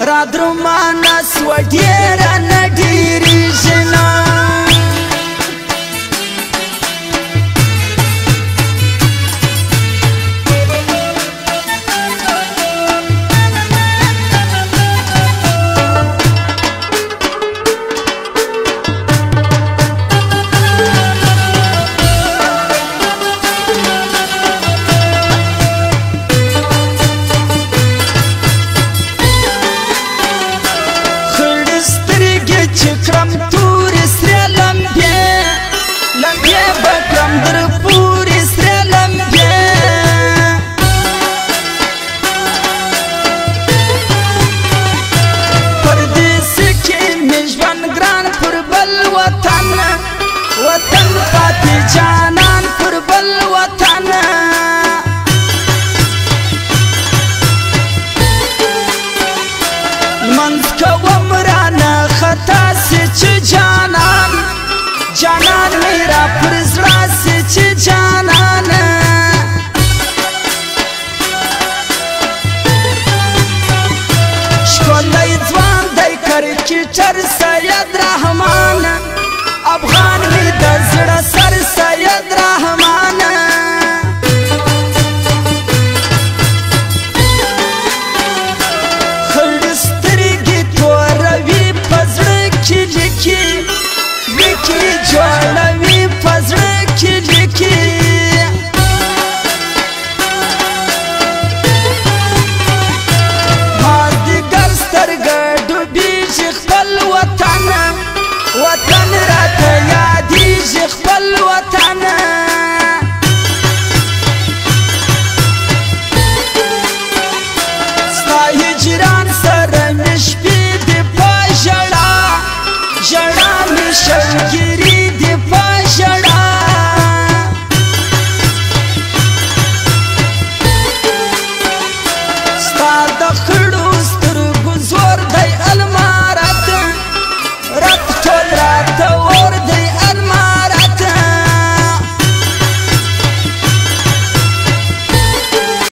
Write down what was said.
را درمانه سوه ډېره نه ډېرېږي نه وطن پاتی جانان پر بل وطن منځ کوم رانه خطا سي چې جانان جانان مې را پر زړه سي چې جانان ښکلی ځوان دی کرکټر سید رحمان افغان می د زړه سر سید رحمان خړ سترګې توروي په زړه کې لیکي لیکي جوړوي په زړه کې لیکي مازدیګر سترګه ډوبېږي خپل وطن وطن راته یادېږي خپل وطن ستا هجران سره مې شپې دي په ژړا ژړا مې شوقي